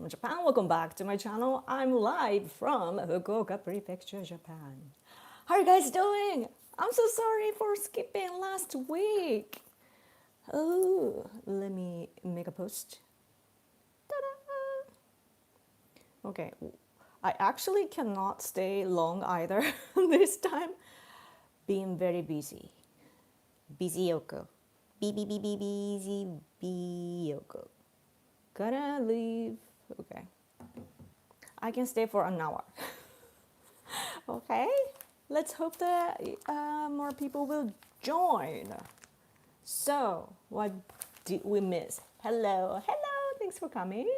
from Japan. Welcome back to my channel. I'm live from Fukuoka Prefecture, Japan. How are you guys doing? I'm so sorry for skipping last week. Oh, let me make a post. Ta-da! Okay, I actually cannot stay long either this time. Being very busy. Busy Yoko. Busy Yoko. Gotta leave. Okay. I can stay for an hour. Okay. Let's hope that more people will join. So, what did we miss? Hello. Thanks for coming.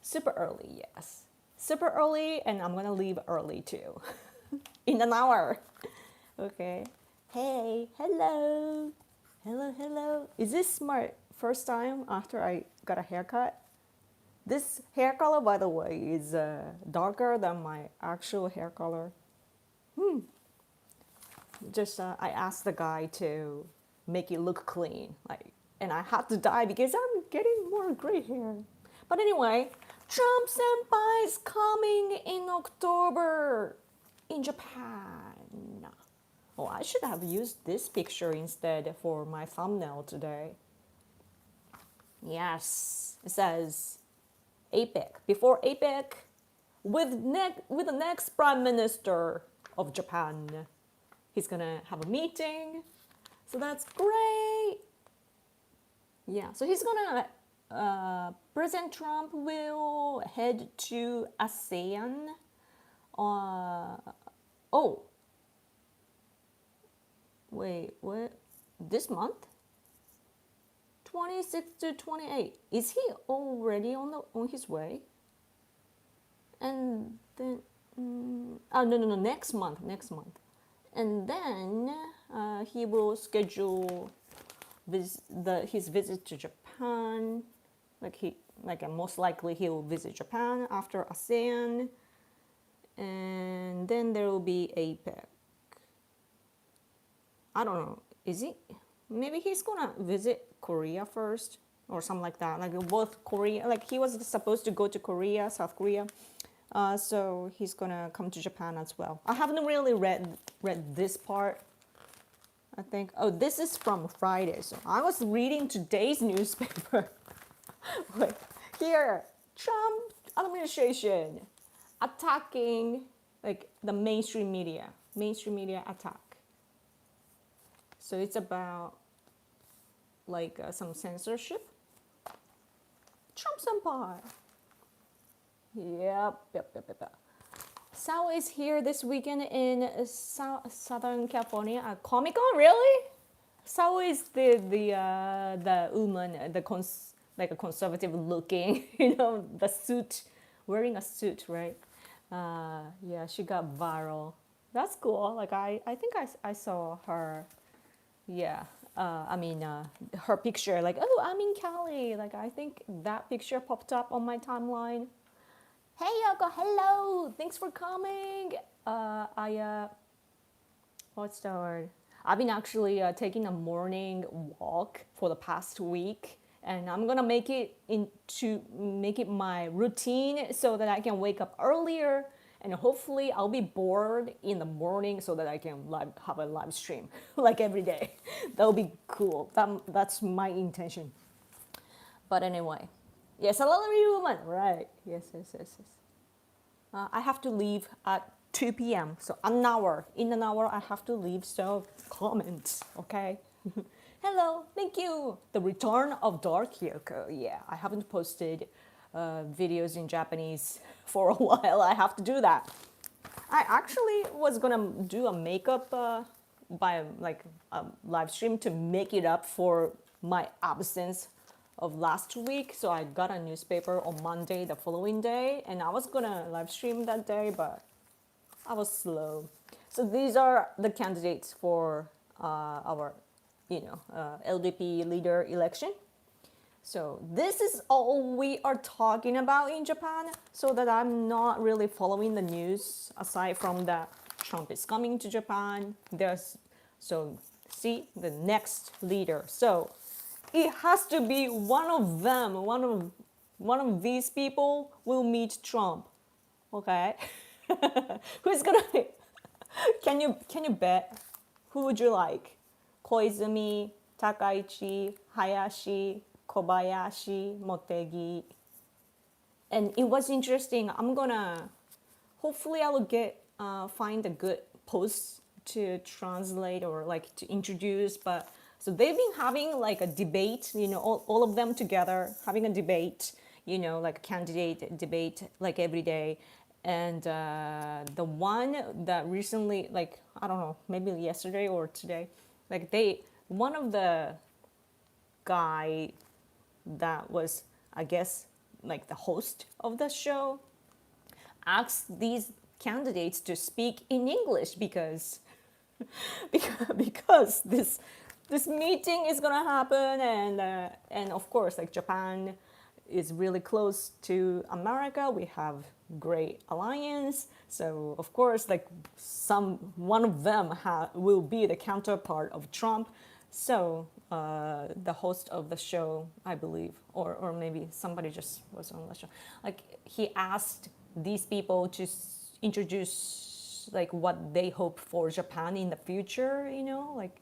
Super early, yes. Super early, and I'm gonna leave early too. In an hour. Okay. Hey, hello. Hello. Is this my first time after I got a haircut? This hair color, by the way, is darker than my actual hair color. Just I asked the guy to make it look clean, and I had to dye because I'm getting more gray hair. But anyway, Trump Senpai is coming in October in Japan. Oh, I should have used this picture instead for my thumbnail today. Yes, it says APEC. Before APEC, with the next Prime Minister of Japan. He's gonna have a meeting, so that's great. Yeah, so he's gonna, President Trump will head to ASEAN. Oh, wait, what? This month? 26 to 28. Is he already on his way? And then, oh no, next month. And then he will schedule his visit to Japan. Most likely he will visit Japan after ASEAN, and then there will be APEC. I don't know. Is he? Maybe he's gonna visit Korea first or something like that. Like both Korea. Like he was supposed to go to Korea, South Korea. So he's gonna come to Japan as well. I haven't really read this part. I think, oh, this is from Friday. So I was reading today's newspaper. Wait, here, Trump administration attacking like the mainstream media attack. So it's about like some censorship. Trump Senpai. Yep. Sao is here this weekend in Southern California at Comic-Con. Really? Sao is the woman, like a conservative looking, the suit, wearing a suit, right? Yeah, she got viral. That's cool. Like I think I saw her. Yeah. Her picture. Like, oh, I'm in Cali. Like I think that picture popped up on my timeline. Hey Yoko, hello! Thanks for coming. What's the word? I've been actually taking a morning walk for the past week, and I'm gonna make it my routine so that I can wake up earlier, and hopefully I'll be bored in the morning so that I can have a live stream like every day. That would be cool. That's my intention. But anyway. Yes, a salary woman, right? Yes. I have to leave at 2 p.m. So in an hour, I have to leave. So comments, okay? Hello, thank you. The return of Dark Yoko. Yeah, I haven't posted videos in Japanese for a while. I have to do that. I actually was gonna do a makeup by like a live stream to make it up for my absence of last week. So I got a newspaper on Monday the following day, and I was gonna live stream that day, but I was slow. So these are the candidates for our LDP leader election. So this is all we are talking about in Japan, so that I'm not really following the news aside from that Trump is coming to Japan. So see the next leader. So it has to be one of them, one of one of these people will meet Trump. Okay, who's gonna? Can you bet? Who would you like? Koizumi, Takaichi, Hayashi, Kobayashi, Motegi. And it was interesting. I'm gonna hopefully I will get find a good post to translate or like to introduce. But so they've been having like a debate, all of them together having a debate, like a candidate debate like every day. And the one that recently, like I don't know, maybe yesterday or today, like one of the guy that was, I guess, like the host of the show asked these candidates to speak in English because because this meeting is gonna happen, and of course, like Japan is really close to America. We have great alliance, so of course, like one of them will be the counterpart of Trump. So the host of the show, I believe, or maybe somebody just was on the show, like he asked these people to introduce like what they hope for Japan in the future, like,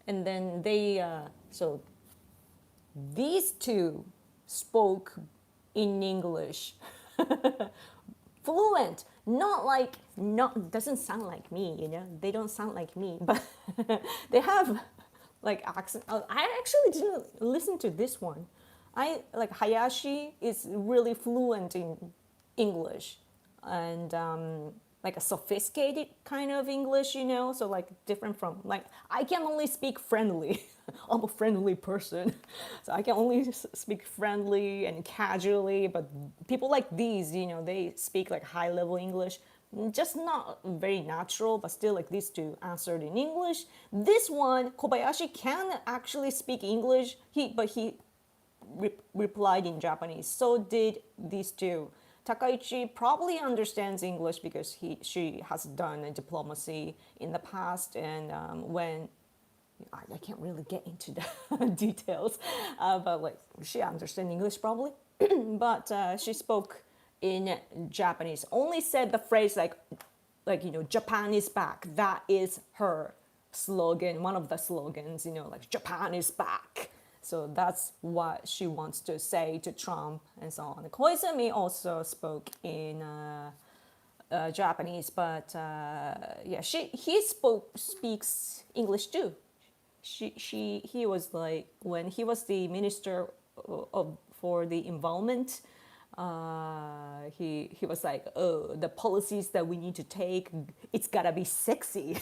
and then so these two spoke in English, fluent, not doesn't sound like me, they don't sound like me, but they have like accent. I actually didn't listen to this one. I like Hayashi is really fluent in English, and like a sophisticated kind of English, so like different from like I can only speak friendly. I'm a friendly person, so I can only speak friendly and casually. But people like these, they speak like high level English, just not very natural, but still like these two answered in English. This one, Kobayashi, can actually speak English, but he replied in Japanese. So did these two. Takaichi probably understands English because she has done diplomacy in the past, and when I can't really get into the details, but like she understands English probably, but she spoke in Japanese. Only said the phrase like Japan is back. That is her slogan, one of the slogans. Like Japan is back. So that's what she wants to say to Trump and so on. Koizumi also spoke in Japanese, but yeah, he speaks English too. He was like when he was the minister for the environment. He was like, oh, the policies that we need to take, it's gotta be sexy,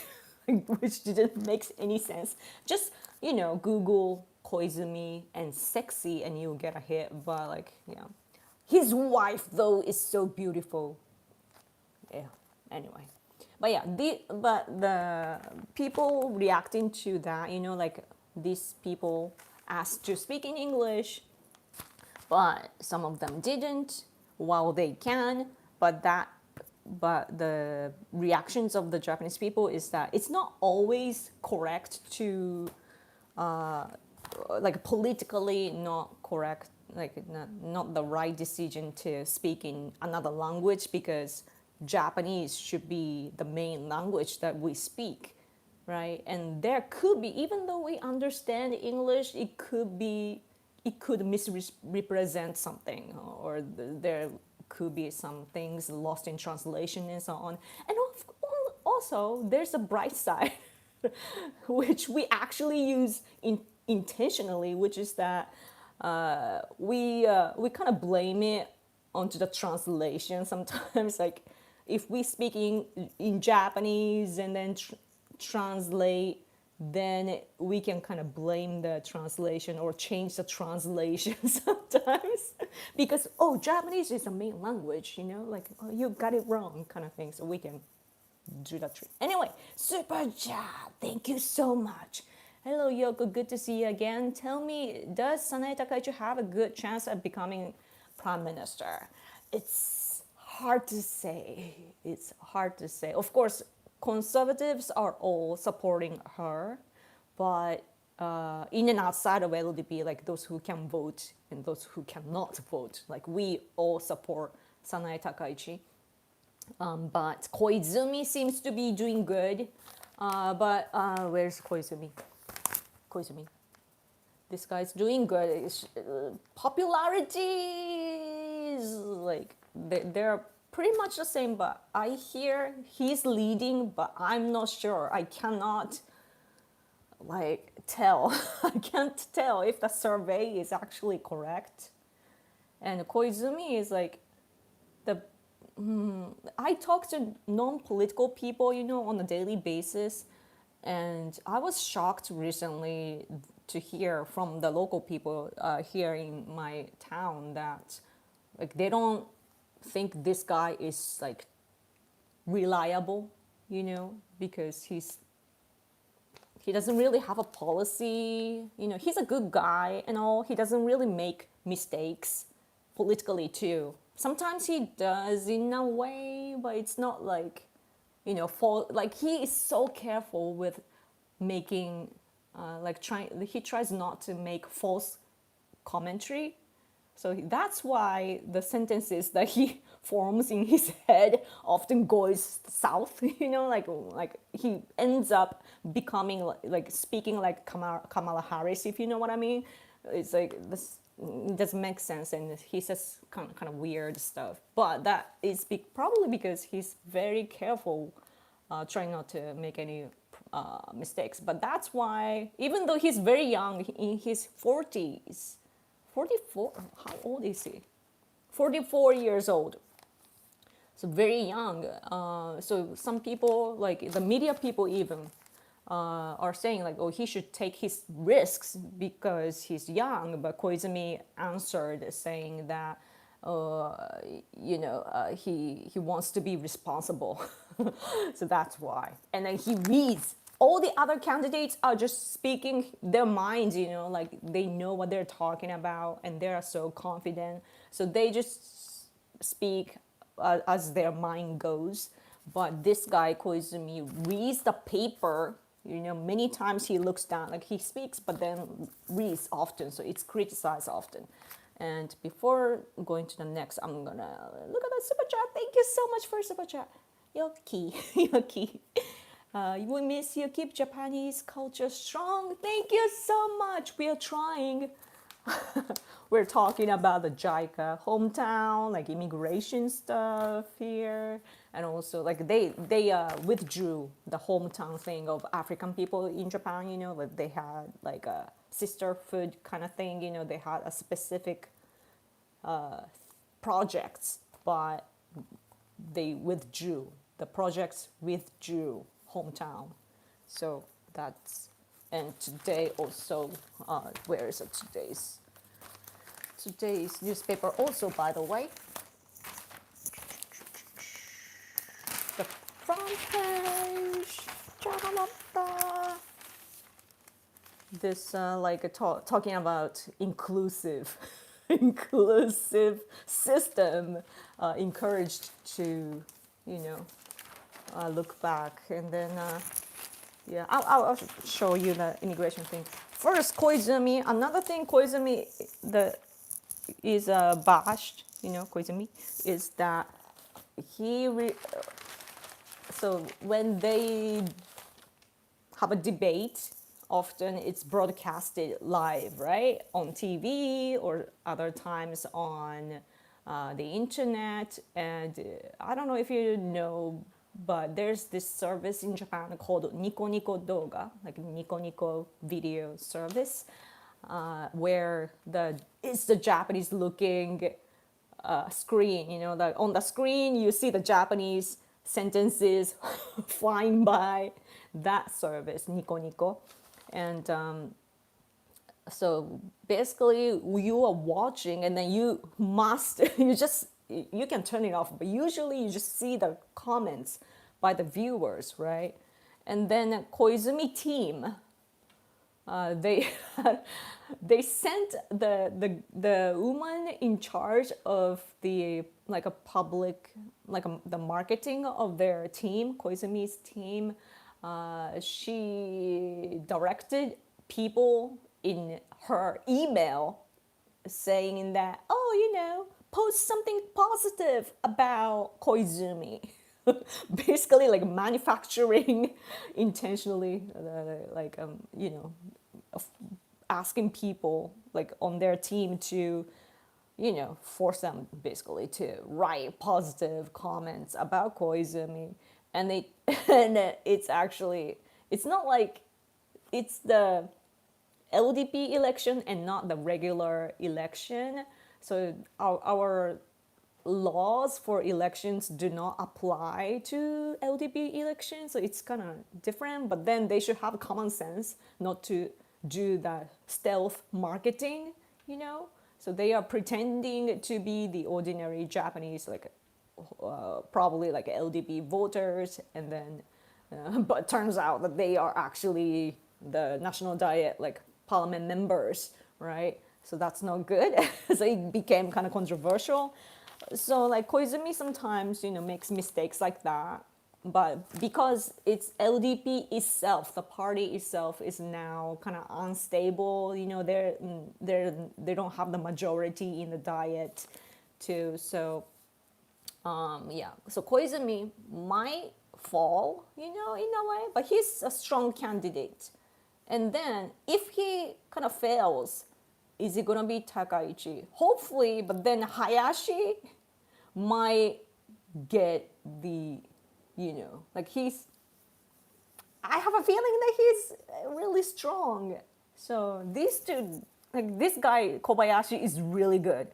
which didn't make any sense. Just Google Koizumi and sexy, and you'll get a hit. But like, yeah, his wife though is so beautiful. Yeah. Anyway, but yeah, the people reacting to that, like these people asked to speak in English, but some of them didn't. While they can, but the reactions of the Japanese people is that it's not always correct to like politically not correct, like not the right decision to speak in another language, because Japanese should be the main language that we speak, right? And there could be, even though we understand English, it could misrepresent something, or there could be some things lost in translation and so on. And also, there's a bright side, which we actually use intentionally, which is that we kind of blame it onto the translation sometimes. Like if we speak in Japanese and then translate, then we can kind of blame the translation or change the translation sometimes because Japanese is the main language, like you got it wrong kind of thing. So we can do that trick. Anyway, super job. Thank you so much. Hello, Yoko. Good to see you again. Tell me, does Sanae Takaichi have a good chance of becoming prime minister? It's hard to say. It's hard to say. Of course, conservatives are all supporting her, but in and outside of LDP, like those who can vote and those who cannot vote. Like we all support Sanae Takaichi. But Koizumi seems to be doing good. But where's Koizumi? Koizumi. This guy's doing good. Popularity is like they're pretty much the same, but I hear he's leading, but I'm not sure. I cannot like tell. I can't tell if the survey is actually correct. And Koizumi is like the I talk to non-political people, on a daily basis, and I was shocked recently to hear from the local people here in my town that like they don't think this guy is like reliable, because he doesn't really have a policy. He's a good guy and all. He doesn't really make mistakes politically too. Sometimes he does in a way, but it's not like, like he is so careful with making, he tries not to make false commentary. So that's why the sentences that he forms in his head often goes south, like he ends up becoming like speaking like Kamala Harris, if you know what I mean. It's like this. It doesn't make sense, and he says kind of weird stuff. But that is probably because he's very careful, trying not to make any mistakes. But that's why, even though he's very young, in his 40s, 44, how old is he? 44 years old. So very young. So some people, like the media people even, are saying like, oh, he should take his risks because he's young. But Koizumi answered saying that, he wants to be responsible. So that's why. And then he reads. All the other candidates are just speaking their minds, like they know what they're talking about and they're so confident. So they just speak as their mind goes. But this guy, Koizumi, reads the paper. Many times he looks down, like he speaks, but then reads often, so it's criticized often. And before going to the next, I'm gonna look at the super chat. Thank you so much for super chat. Yoki, Yoki. We miss you. Keep Japanese culture strong. Thank you so much. We are trying. We're talking about the JICA hometown, like immigration stuff here, and also like they withdrew the hometown thing of African people in Japan. Like they had like a sisterhood kind of thing. They had a specific projects, but they withdrew. The projects withdrew hometown, so that's. And today also, where is it? Today's newspaper also, by the way. The front page. This talking about inclusive system, encouraged to, look back, and then. Yeah, I'll show you the immigration thing. First, Koizumi. Another thing Koizumi is bashed, Koizumi, is that so when they have a debate, often it's broadcasted live, right? On TV or other times on the internet. And I don't know if you know, but there's this service in Japan called Nico Nico Doga, like Nico Nico video service, where it's the Japanese looking screen. On the screen you see the Japanese sentences flying by. That service, Nico Nico, and so basically you are watching, and then you can turn it off, but usually you just see the comments by the viewers, right? And then Koizumi team, they they sent the woman in charge of the the marketing of their team, Koizumi's team. She directed people in her email saying that, oh, post something positive about Koizumi. Basically, like manufacturing intentionally, asking people like on their team to, force them basically to write positive comments about Koizumi. And they, and it's not like it's the LDP election and not the regular election. So our laws for elections do not apply to LDP elections. So it's kind of different, but then they should have common sense not to do that stealth marketing, So they are pretending to be the ordinary Japanese, like probably like LDP voters, and then, but turns out that they are actually the National Diet, like parliament members, right? So that's not good. So it became kind of controversial. So like Koizumi sometimes, makes mistakes like that. But because it's LDP itself, the party itself is now kind of unstable. They don't have the majority in the Diet, too. So yeah. So Koizumi might fall, in a way, but he's a strong candidate. And then if he kind of fails, is it gonna be Takaichi? Hopefully, but then Hayashi might get the, like I have a feeling that he's really strong. So these two, like this guy Kobayashi is really good.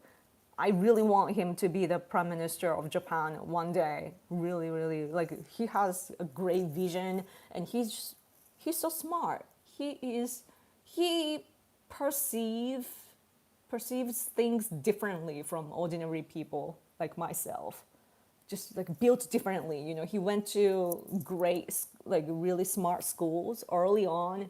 I really want him to be the prime minister of Japan one day. Really, really, like he has a great vision, and he's so smart. He perceives things differently from ordinary people like myself, just like built differently. He went to great, like really smart schools early on,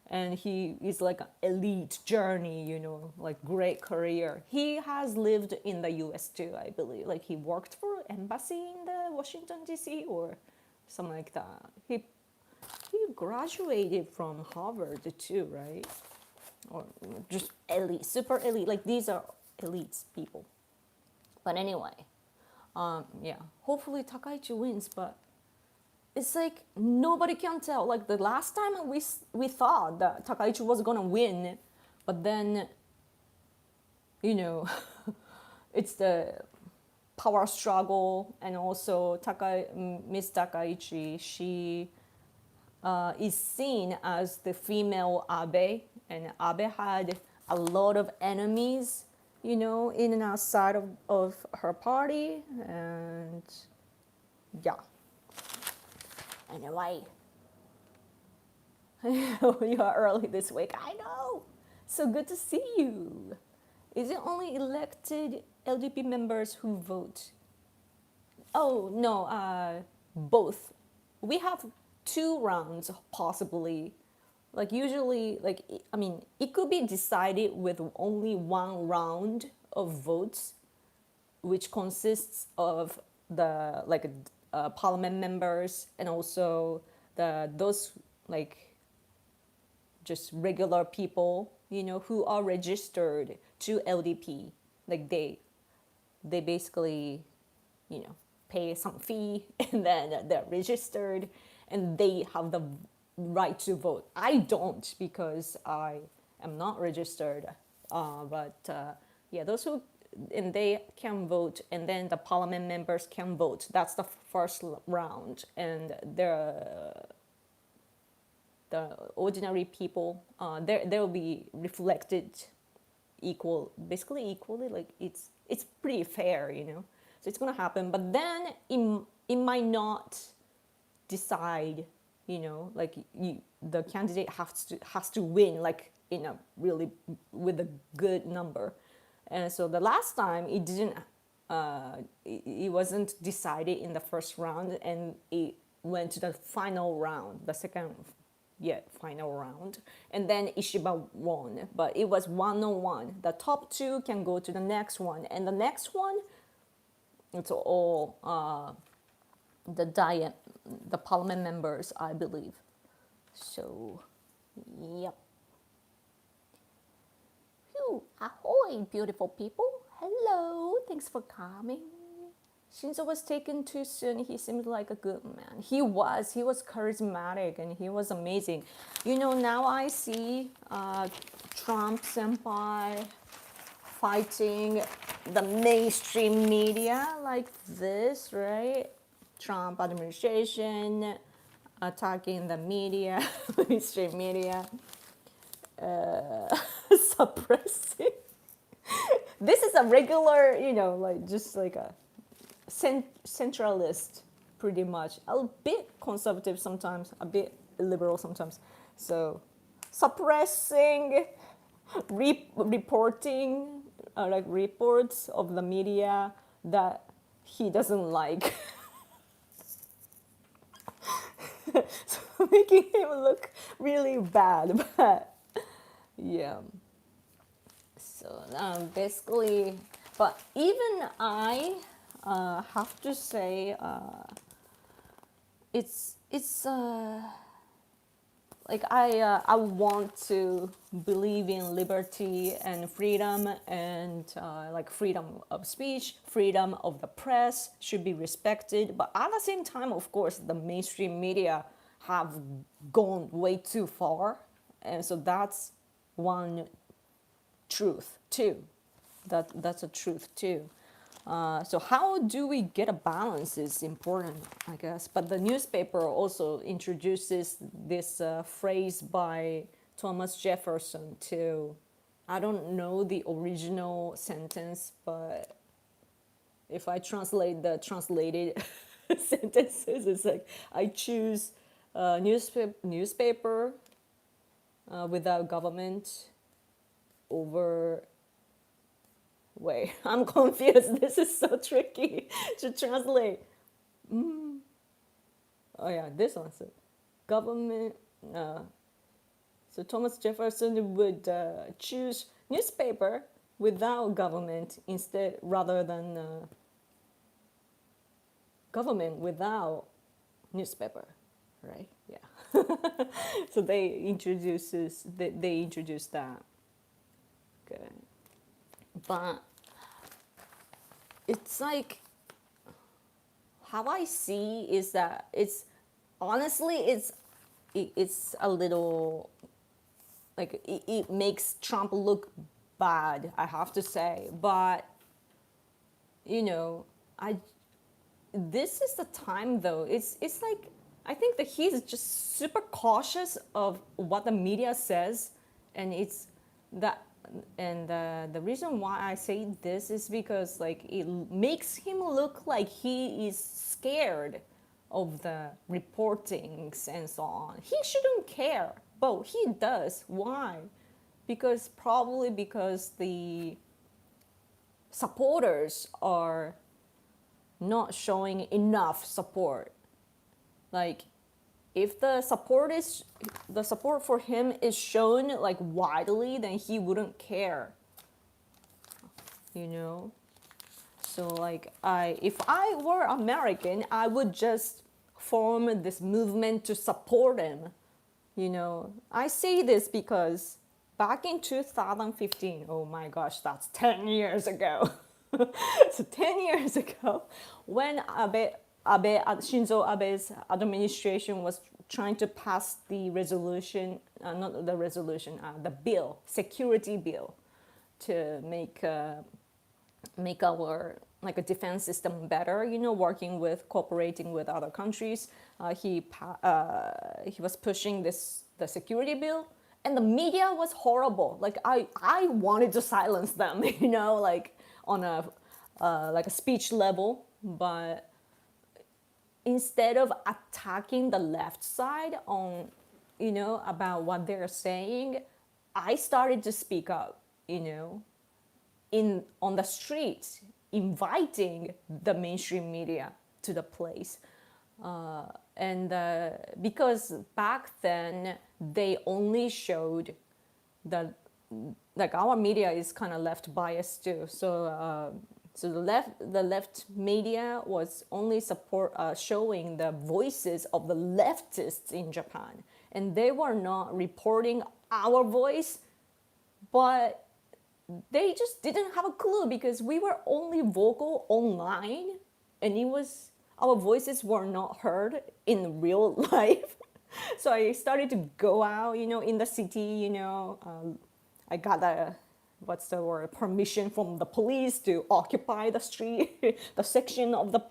and he is like an elite journey, like great career. He has lived in the US too, I believe. Like he worked for embassy in the Washington DC or something like that. He graduated from Harvard too, right? Or just elite, super elite. Like these are elites people. But anyway, yeah. Hopefully Takaichi wins, but it's like nobody can tell. Like the last time we thought that Takaichi was gonna win, but then, it's the power struggle, and also Miss Takaichi, she is seen as the female Abe, and Abe had a lot of enemies, in and outside of her party, and yeah. Anyway, you are early this week. I know. So good to see you. Is it only elected LDP members who vote? Oh no, both. We have 2 rounds possibly. Like usually, like I mean, it could be decided with only 1 round of votes, which consists of the like parliament members and also those like just regular people, who are registered to LDP. Like they basically, pay some fee and then they're registered and they have the right to vote. I don't because I am not registered. But yeah, those who, and they can vote, and then the parliament members can vote. That's the first round, and the ordinary people, they will be reflected basically equally. Like it's pretty fair, So it's gonna happen, but then it might not decide, like the candidate has to win, like in a really with a good number. And so the last time it didn't, it wasn't decided in the first round, and it went to the final round, the second, final round, and then Ishiba won. But it was 1-on-1. The top 2 can go to the next one, and the next one, it's all the parliament members, I believe. So, yep. Ahoy, beautiful people. Hello, thanks for coming. Shinzo was taken too soon. He seemed like a good man. He was charismatic and he was amazing. You know, now I see Trump senpai fighting the mainstream media like this, right? Trump administration attacking the media, mainstream media, suppressing. This is a regular, you know, like just like a centralist, pretty much. A bit conservative sometimes, a bit liberal sometimes. So suppressing, reporting, like reports of the media that he doesn't like. So making him look really bad, but yeah. So basically, but even I have to say, it's like I want to believe in liberty and freedom and like freedom of speech, freedom of the press should be respected. But at the same time, of course, the mainstream media have gone way too far, and so that's one truth too. That's a truth too. So how do we get a balance is important, I guess. But the newspaper also introduces this phrase by Thomas Jefferson too. I don't know the original sentence, but if I translate the translated sentences, it's like I choose newspaper without government over. Wait, I'm confused. This is so tricky to translate. Oh yeah, this one. So government. So Thomas Jefferson would choose newspaper without government instead, rather than government without newspaper, right? Yeah. So they introduce that. Okay. But it's like how I see is that it's honestly it's a little like it makes Trump look bad, I have to say. But you know, I this is the time though. It's like I think that he's just super cautious of what the media says, and it's that. And the reason why I say this is because like it makes him look like he is scared of the reportings and so on. He shouldn't care, but he does. Why? Probably because the supporters are not showing enough support. Like if the support for him is shown like widely, then he wouldn't care, you know. So like if I were American, I would just form this movement to support him, you know. I say this because back in 2015, oh my gosh, that's 10 years ago. So 10 years ago, when Shinzo Abe's administration was trying to pass the resolution, not the resolution, the bill, security bill, to make our like a defense system better. You know, cooperating with other countries. He was pushing the security bill, and the media was horrible. Like I wanted to silence them, you know, like on a like a speech level, but instead of attacking the left side on, you know, about what they're saying, I started to speak up, you know, on the streets, inviting the mainstream media to the place. And because back then they only showed that, like, our media is kind of left biased too. So the left media was only showing the voices of the leftists in Japan, and they were not reporting our voice. But they just didn't have a clue because we were only vocal online, and it was our voices were not heard in real life. So I started to go out, in the city, I got a, what's the word, permission from the police to occupy the street, the section of the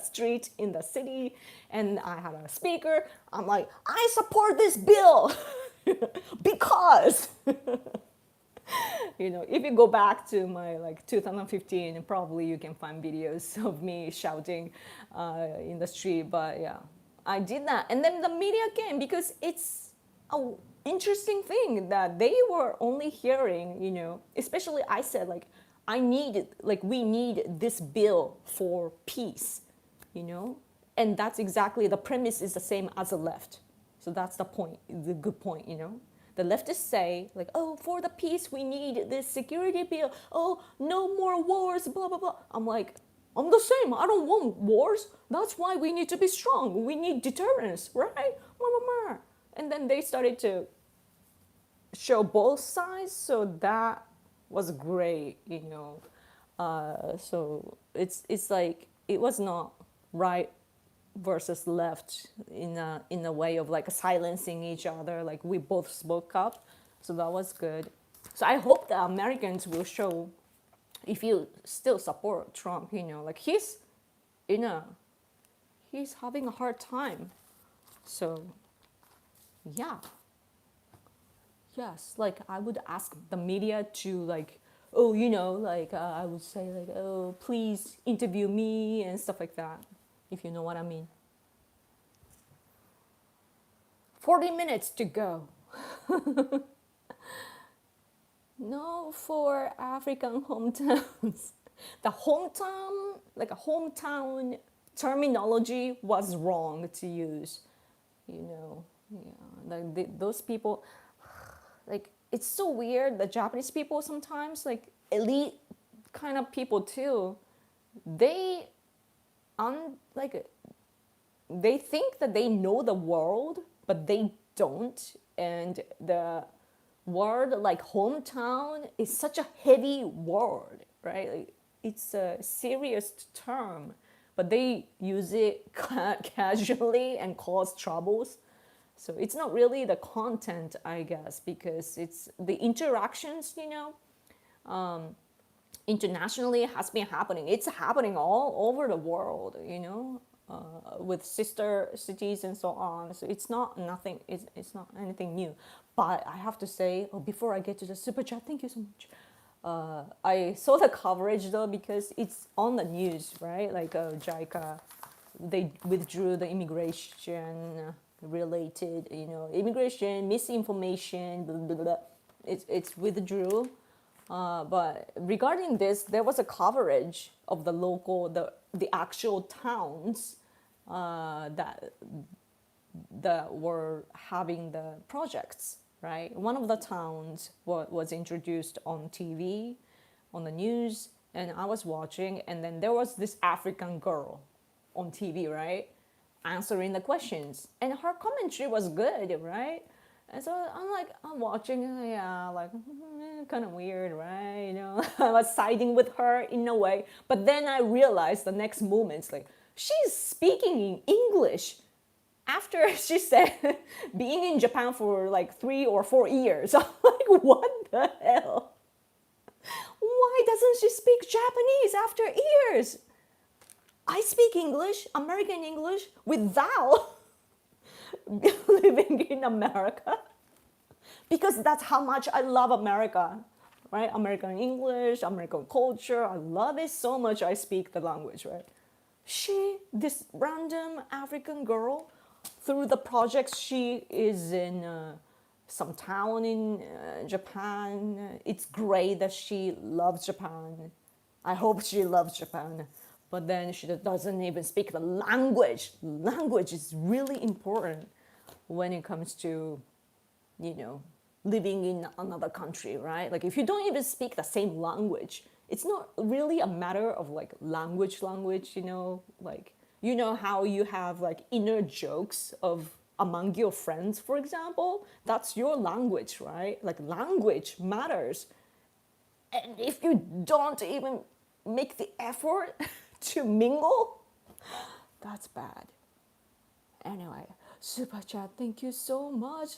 street in the city. And I had a speaker. I'm like, I support this bill because if you go back to my like 2015, probably you can find videos of me shouting in the street. But yeah, I did that, and then the media came because it's a interesting thing that they were only hearing. Especially I said like we need this bill for peace, and that's exactly the premise is the same as the left. So that's the point, the good point. The leftists say, like, oh, for the peace, we need this security bill. Oh, no more wars, blah, blah, blah. I'm like, I'm the same. I don't want wars. That's why we need to be strong. We need deterrence, right? And then they started to show both sides. So that was great. So it's like, it was not right versus left in a way of like silencing each other. Like we both spoke up, so that was good. So I hope the Americans will show, if you still support Trump, like he's having a hard time. So yeah, yes, like I would ask the media to like, oh, like I would say like, oh, please interview me and stuff like that, if you know what I mean. 40 minutes to go. No, for African hometowns. The hometown, like a hometown terminology was wrong to use. Yeah, like those people, like it's so weird. The Japanese people sometimes, like elite kind of people too, they like they think that they know the world, but they don't. And the word like hometown is such a heavy word, right? Like, it's a serious term, but they use it casually and cause troubles. So it's not really the content, I guess, because it's the interactions, internationally has been happening. It's happening all over the world, with sister cities and so on. So it's not nothing. It's not anything new. But I have to say, before I get to the super chat, thank you so much. I saw the coverage though because it's on the news, right? Like JICA, they withdrew the immigration related, immigration misinformation, blah, blah, blah. It's withdrew. But regarding this, there was a coverage of the local, the actual towns that were having the projects, right? One of the towns was introduced on TV, on the news, and I was watching, and then there was this African girl on TV, right? Answering the questions, and her commentary was good, right? And so I'm watching, yeah, like kind of weird, right? I was siding with her in a way, but then I realized the next moment, like she's speaking in English after she said being in Japan for like 3 or 4 years. I'm like, what the hell? Why doesn't she speak Japanese after years? I speak English, American English, without living in America, because that's how much I love America, right? American English, American culture, I love it so much. I speak the language, right? This random African girl, through the projects, she is in some town in Japan. It's great that she loves Japan. I hope she loves Japan. But then she doesn't even speak the language. Language is really important when it comes to, living in another country, right? Like if you don't even speak the same language, it's not really a matter of like language, like, how you have like inner jokes of among your friends, for example, that's your language, right? Like language matters. And if you don't even make the effort to mingle, that's bad. Anyway, super chat, thank you so much.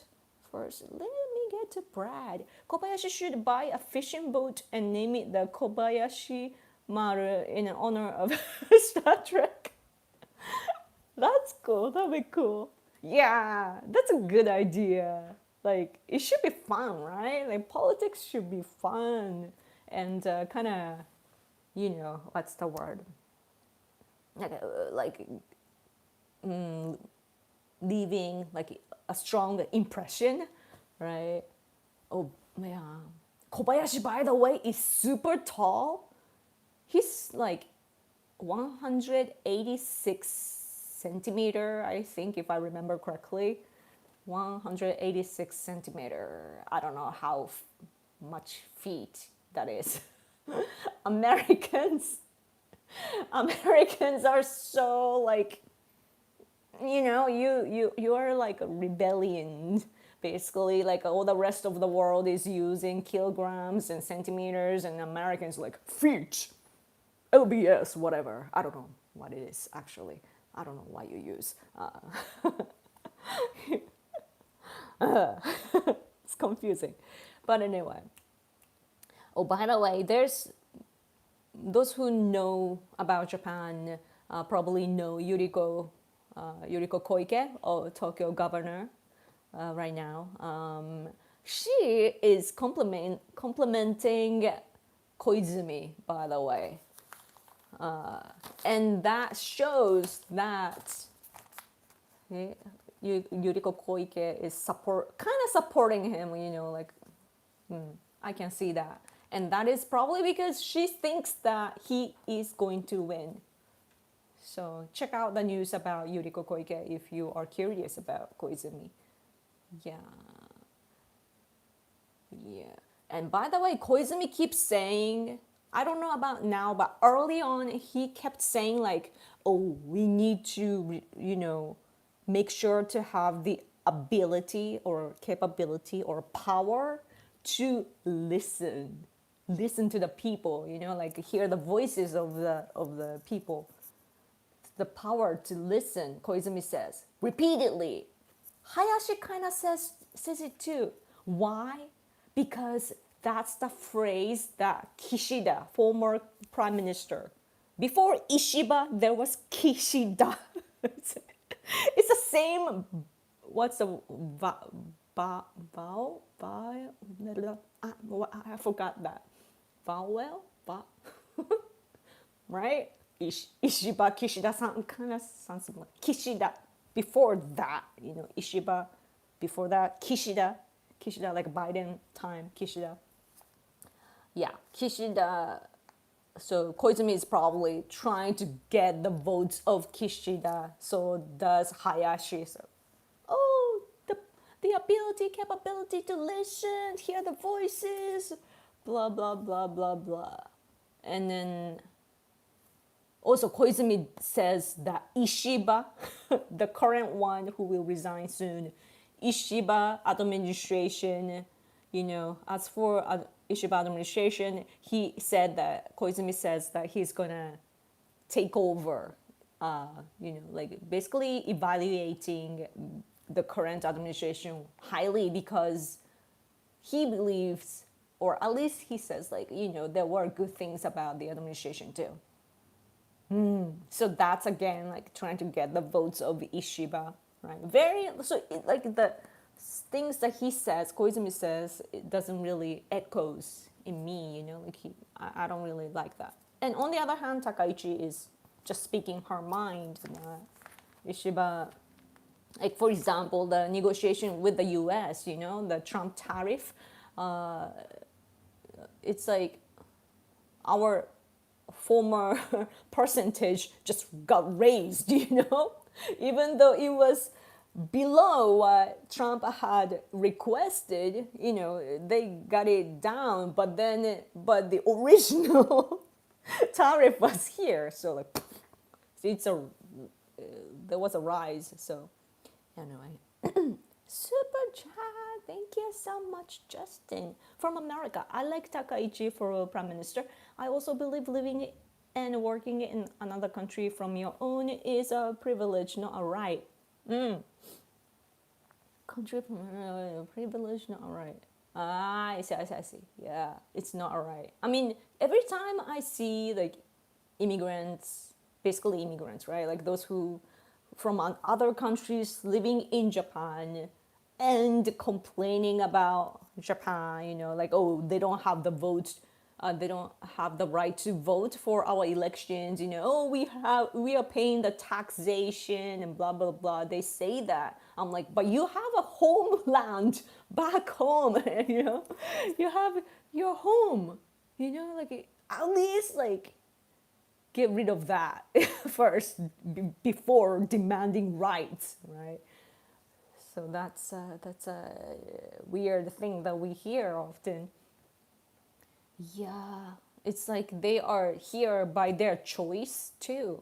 First, let me get to Brad. Kobayashi should buy a fishing boat and name it the Kobayashi Maru in honor of Star Trek. That's cool. That'd be cool. Yeah, that's a good idea. Like, it should be fun, right? Like, politics should be fun and kind of, what's the word? Like leaving like a strong impression, right? Oh yeah, Kobayashi, by the way, is super tall. He's like 186 centimeter, I think, if I remember correctly. 186 centimeter. I don't know how much feet that is. Americans are so like, you are like a rebellion basically. Like all the rest of the world is using kilograms and centimeters, and Americans like feet, lbs, whatever. I don't know what it is actually. I don't know why you use it's confusing, but anyway. Oh, by the way, there's those who know about Japan probably know Yuriko Koike, or Tokyo governor, right now. She is complimenting Koizumi, by the way, and that shows that Yuriko Koike is supporting him. I can see that. And that is probably because she thinks that he is going to win. So check out the news about Yuriko Koike if you are curious about Koizumi. Yeah. And by the way, Koizumi keeps saying, I don't know about now, but early on he kept saying like, oh, we need to, make sure to have the ability or capability or power to listen to the people, like hear the voices of the people. The power to listen, Koizumi says repeatedly. Hayashi kind of says it too. Why? Because that's the phrase that Kishida, former prime minister, before Ishiba there was Kishida. It's the same. What's the vowel? I forgot that. Vowel? Right? Ishiba, Kishida-san kind of sounds similar. Kishida, before that, Ishiba, before that, Kishida, like Biden time, Kishida. Yeah, Kishida. So Koizumi is probably trying to get the votes of Kishida. So does Hayashi. So, oh, the ability, capability to listen, hear the voices, blah, blah, blah, blah, blah. And then also Koizumi says that Ishiba, the current one who will resign soon, Ishiba administration, as for Ishiba administration, he said that, Koizumi says that he's gonna take over, like basically evaluating the current administration highly because he believes, or at least he says like, there were good things about the administration too. So that's again like trying to get the votes of Ishiba, right? Like the things that he says, Koizumi says, it doesn't really echoes in me, like I don't really like that. And on the other hand, Takaichi is just speaking her mind. Ishiba, like for example, the negotiation with the U.S., the Trump tariff, it's like our former percentage just got raised, even though it was below what Trump had requested, they got it down, but the original tariff was here, so like there was a rise. So anyway, super chat. Thank you so much, Justin. From America. I like Takaichi for Prime Minister. I also believe living and working in another country from your own is a privilege, not a right. Country from privilege, not a right. Ah, I see. Yeah, it's not a right. I mean, every time I see like immigrants, basically immigrants, right? Like those who from other countries living in Japan and complaining about Japan, like, oh, they don't have the vote, they don't have the right to vote for our elections, oh, we are paying the taxation and blah blah blah. They say that. I'm like, but you have a homeland back home, you have your home, like at least like get rid of that first before demanding rights, right? So that's a weird thing that we hear often. Yeah, it's like they are here by their choice too.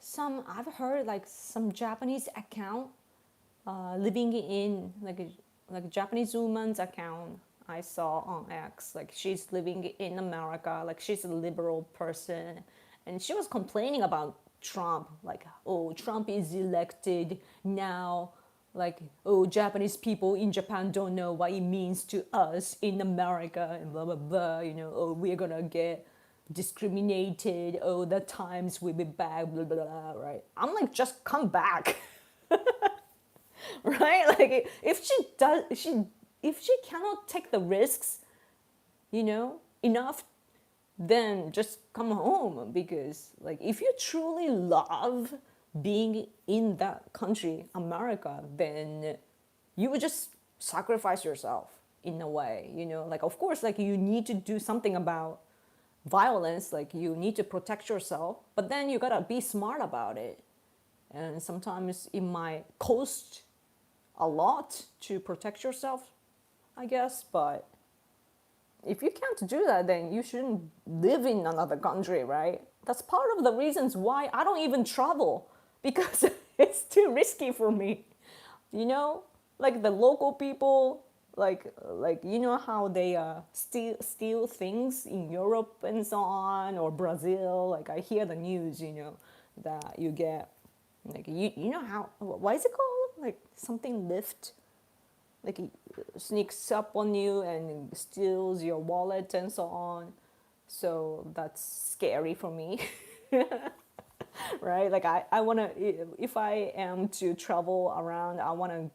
Some I've heard like some Japanese account living in like a Japanese woman's account I saw on X. Like she's living in America, like she's a liberal person, and she was complaining about Trump, like, oh, Trump is elected now, like, oh, Japanese people in Japan don't know what it means to us in America, and blah blah blah, oh, we're gonna get discriminated, oh, the times will be back, blah blah blah, right? I'm like, just come back. Right? Like if she cannot take the risks, enough, then just come home. Because like if you truly love being in that country, America, then you would just sacrifice yourself in a way, like of course like you need to do something about violence, like you need to protect yourself, but then you gotta be smart about it. And sometimes it might cost a lot to protect yourself, I guess, but if you can't do that, then you shouldn't live in another country, right? That's part of the reasons why I don't even travel, because it's too risky for me. Like the local people, like how they steal things in Europe and so on, or Brazil. Like I hear the news, that you get, like you know how, what is it called? Like something lift, like he sneaks up on you and steals your wallet and so on. So that's scary for me. Right? Like I want to, if I am to travel around, I want to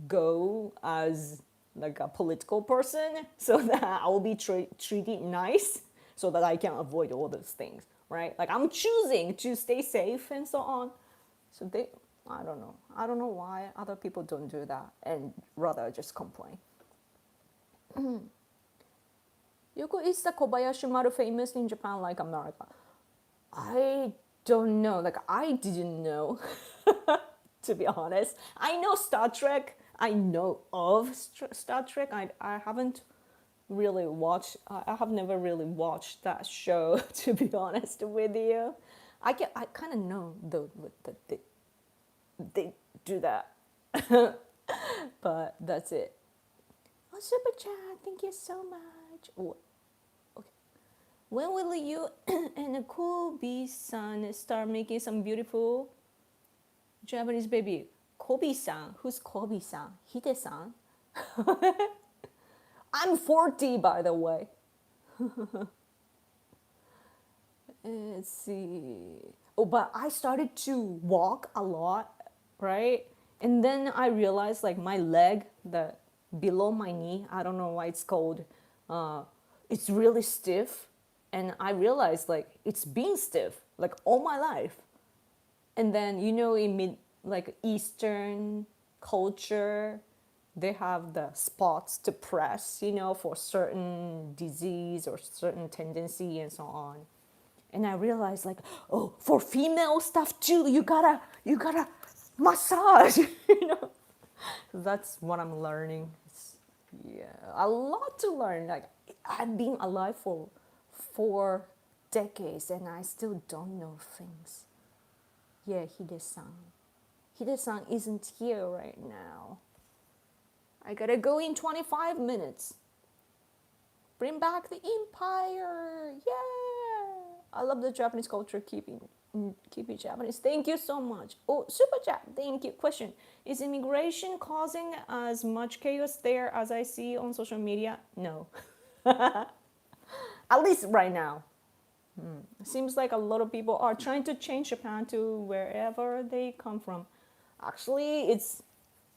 go as like a political person, so that I will be treated nice, so that I can avoid all those things, right? Like I'm choosing to stay safe and so on. So I don't know why other people don't do that and rather just complain. Yoko, is the Kobayashi Maru famous in Japan like America? I don't know. Like I didn't know, to be honest. I know Star Trek. I know of Star Trek. I haven't really watched. I have never really watched that show. To be honest with you, I kind of know though that they do that, but that's it. Oh, super chat! Thank you so much. Oh, okay. When will you and Kobe-san start making some beautiful Japanese baby? Kobe-san? Who's Kobe-san? Hide-san? I'm 40, by the way. Let's see. Oh, but I started to walk a lot, right? And then I realized like my leg, the below my knee, I don't know why it's called, it's really stiff. And I realized like it's been stiff like all my life. And then in like Eastern culture, they have the spots to press, for certain disease or certain tendency and so on. And I realized like, oh, for female stuff too, you gotta massage, That's what I'm learning. Yeah, a lot to learn. Like I've been alive for 4 decades and I still don't know things. Yeah, Hide-san. Hide-san isn't here right now. I gotta go in 25 minutes. Bring back the empire. Yeah. I love the Japanese culture keeping Japanese. Thank you so much. Oh, super chat. Thank you. Question: is immigration causing as much chaos there as I see on social media? No. At least right now. It seems like a lot of people are trying to change Japan to wherever they come from. Actually, it's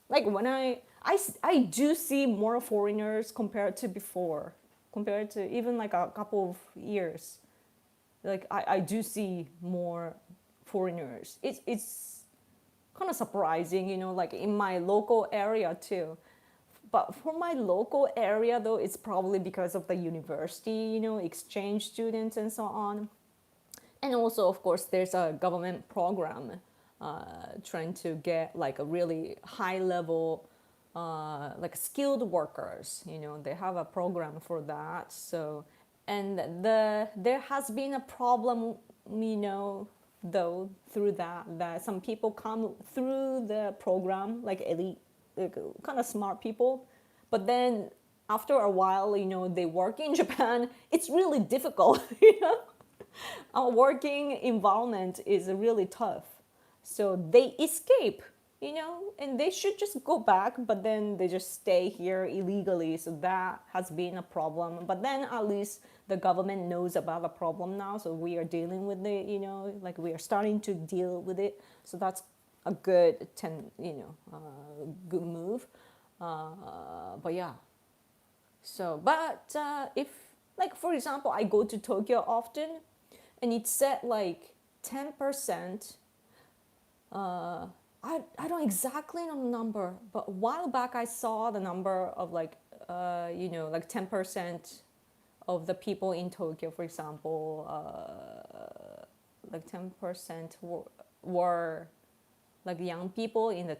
like when I do see more foreigners compared to before, compared to even like a couple of years. Like I do see more foreigners. It's kind of surprising, like in my local area too. But for my local area though, it's probably because of the university, exchange students and so on. And also, of course, there's a government program trying to get like a really high level, like skilled workers. They have a program for that. So, and there has been a problem, though through that some people come through the program like elite, like kind of smart people, but then after a while, they work in Japan. It's really difficult, Our working environment is really tough. So they escape, and they should just go back, but then they just stay here illegally. So that has been a problem. But then at least the government knows about the problem now. So we are dealing with it, like we are starting to deal with it. So that's a good, good move. But yeah. So, but if, like, for example, I go to Tokyo often, and it said like 10%. I don't exactly know the number, but a while back I saw the number of like 10% of the people in Tokyo, for example, like 10% were like young people in the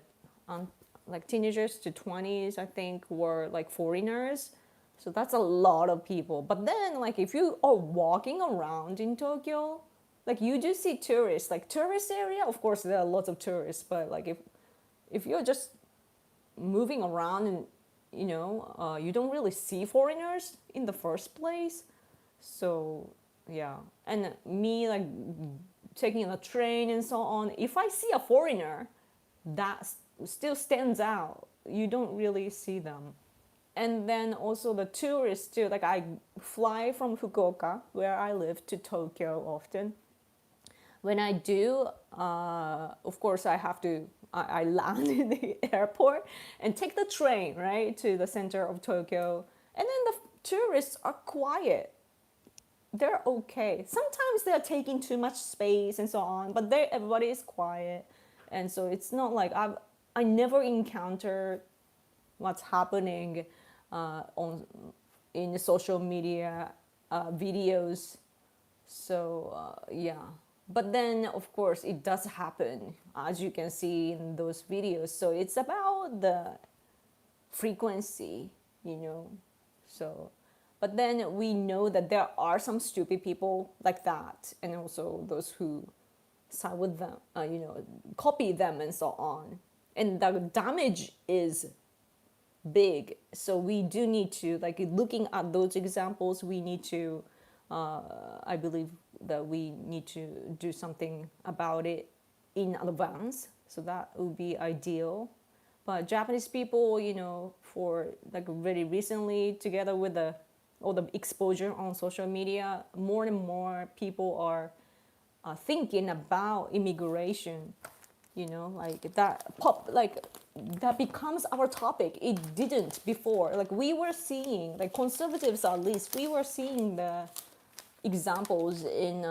like teenagers to 20s, I think, were like foreigners. So that's a lot of people. But then, like, if you are walking around in Tokyo, like you do see tourists, like tourist area. Of course, there are lots of tourists, but like if you're just moving around and you don't really see foreigners in the first place. So yeah, and me like taking a train and so on. If I see a foreigner, that still stands out. You don't really see them. And then also the tourists too. Like I fly from Fukuoka, where I live, to Tokyo often. When I do, of course, I land in the airport and take the train, right, to the center of Tokyo. And then the tourists are quiet. They're okay. Sometimes they're taking too much space and so on, but everybody is quiet. And so it's not like I never encounter what's happening in the social media videos. So yeah, but then of course it does happen, as you can see in those videos. So it's about the frequency, so, but then we know that there are some stupid people like that, and also those who side with them, copy them and so on, and the damage is big. So we do need to, like, looking at those examples, we need to I believe that we need to do something about it in advance. So that would be ideal. But Japanese people, for like very recently, together with all the exposure on social media, more and more people are thinking about immigration. Like that becomes our topic. It didn't before. Like we were seeing, like conservatives at least, we were seeing the examples in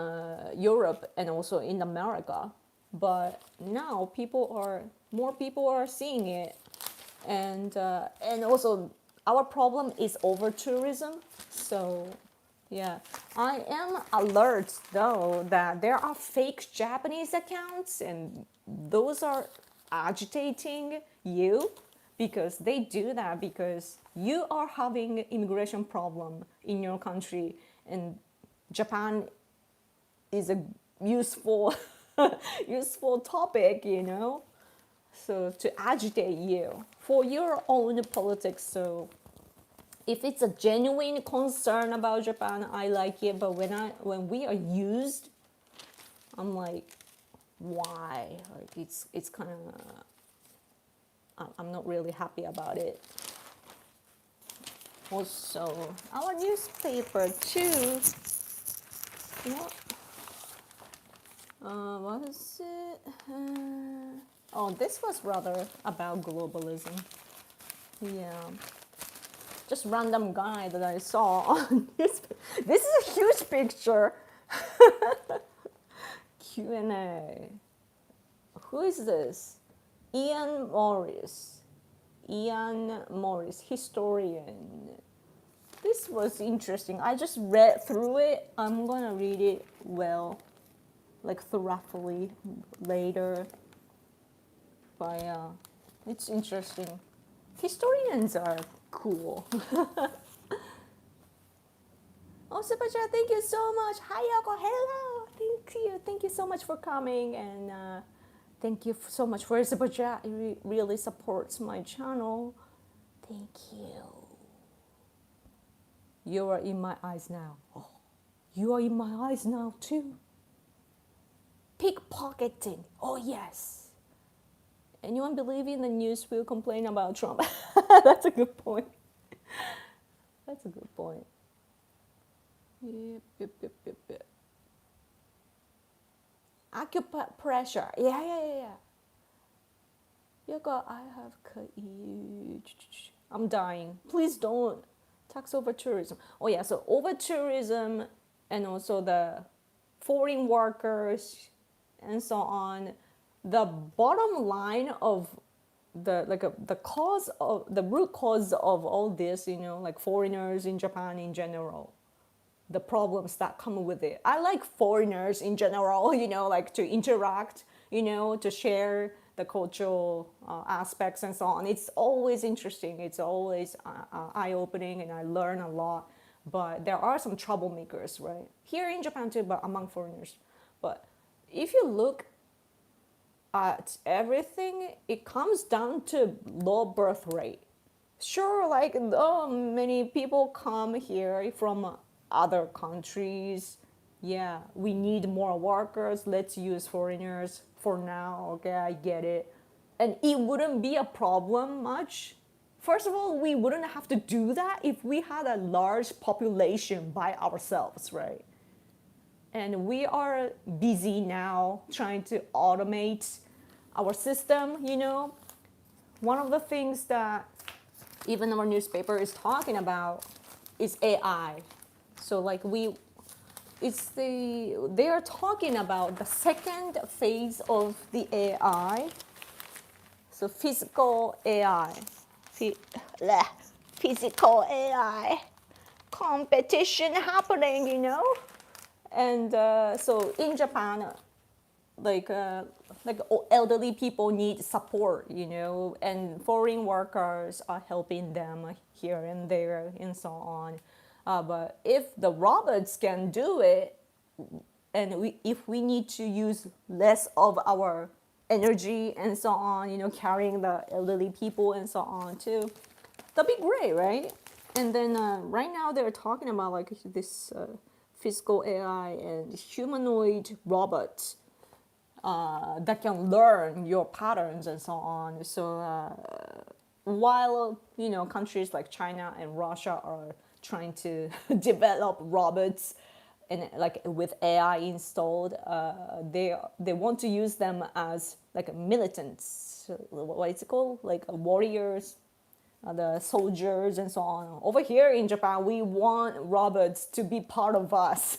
Europe and also in America. But now more people are seeing it, and also our problem is over tourism. So yeah, I am alert though that there are fake Japanese accounts, and those are agitating you, because they do that because you are having immigration problem in your country, and Japan is a useful useful topic. So to agitate you for your own politics. So if it's a genuine concern about Japan, I like it. But when we are used, I'm like, why? Like it's kind of I'm not really happy about it. Also, our newspaper too. What? What is it? Oh, this was rather about globalism. Yeah, just random guy that I saw on this. This is a huge picture. Q&A. Who is this? Ian Morris. Ian Morris, historian. This was interesting. I just read through it. I'm gonna read it well, like thoroughly later. But yeah, it's interesting. Historians are cool. Oh, Sebastian, thank you so much. Hi, Yoko. Hello. Thank you. Thank you so much for coming. And thank you so much for Sebastian. It really supports my channel. Thank you. You are in my eyes now. Oh, you are in my eyes now too. Pickpocketing. Oh, yes. Anyone believing the news will complain about Trump? That's a good point. That's a good point. Yep. Acupressure. Yeah. Yoga, I have I'm dying. Please don't. Tax over tourism. Oh yeah, so over tourism and also the foreign workers and so on. The bottom line of the root cause of all this, like foreigners in Japan in general, the problems that come with it. I like foreigners in general, like to interact, to share the cultural aspects and so on. It's always interesting. It's always eye-opening, and I learn a lot. But there are some troublemakers, right? Here in Japan too, but among foreigners. But if you look at everything, it comes down to low birth rate. Sure, like many people come here from other countries. Yeah, we need more workers. Let's use foreigners for now. Okay, I get it. And it wouldn't be a problem much. First of all, we wouldn't have to do that if we had a large population by ourselves, right? And we are busy now trying to automate our system, One of the things that even our newspaper is talking about is AI. So like they are talking about the second phase of the AI. So physical AI. Physical AI. Competition happening, And so in Japan, like elderly people need support, and foreign workers are helping them here and there and so on. But if the robots can do it, and if we need to use less of our energy and so on, carrying the elderly people and so on too, that'd be great, right? And then right now they're talking about like this physical AI and humanoid robots that can learn your patterns and so on. So while countries like China and Russia are trying to develop robots and like with AI installed, they want to use them as like militants. What is it called? Like warriors, the soldiers and so on. Over here in Japan, we want robots to be part of us.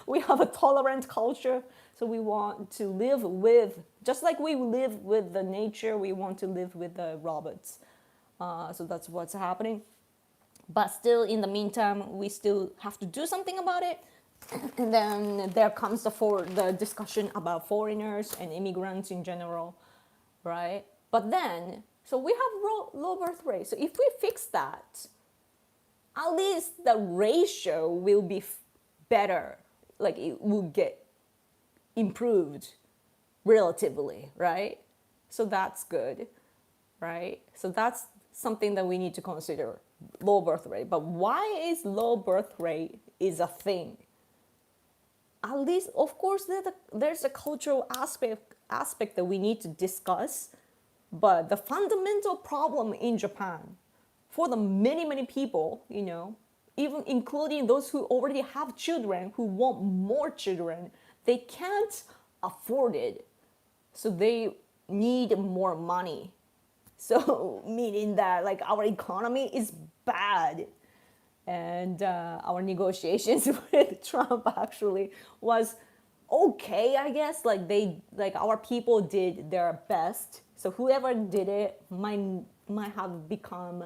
We have a tolerant culture, so we want to live with, just like we live with the nature, we want to live with the robots. So that's what's happening. But still, in the meantime, we still have to do something about it. And then there comes the discussion about foreigners and immigrants in general, right? But then, so we have low birth rate. So if we fix that, at least the ratio will be better. Like it will get improved relatively, right? So that's good, right? So that's something that we need to consider, low birth rate. But why is low birth rate is a thing? At least, of course, there's a cultural aspect that we need to discuss. But the fundamental problem in Japan, for the many people, even including those who already have children, who want more children, they can't afford it. So they need more money. So meaning that like our economy is bad, and our negotiations with Trump actually was okay, I guess. Like our people did their best. So whoever did it might have become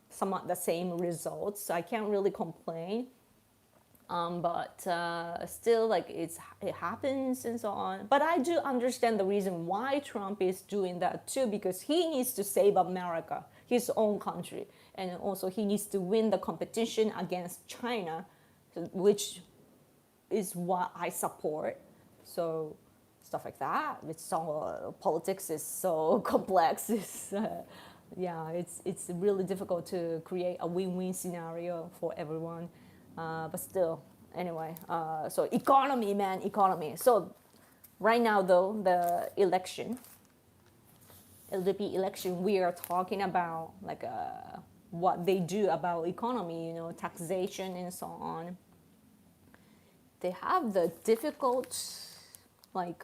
somewhat the same results. So I can't really complain. But still, like it happens and so on. But I do understand the reason why Trump is doing that too, because he needs to save America, his own country, and also he needs to win the competition against China, which is what I support. So stuff like that. It's so politics is so complex. It's really difficult to create a win-win scenario for everyone. But still, anyway. So economy, man, economy. So right now, though, the election, LDP election, we are talking about like what they do about economy, taxation and so on. They have the difficult like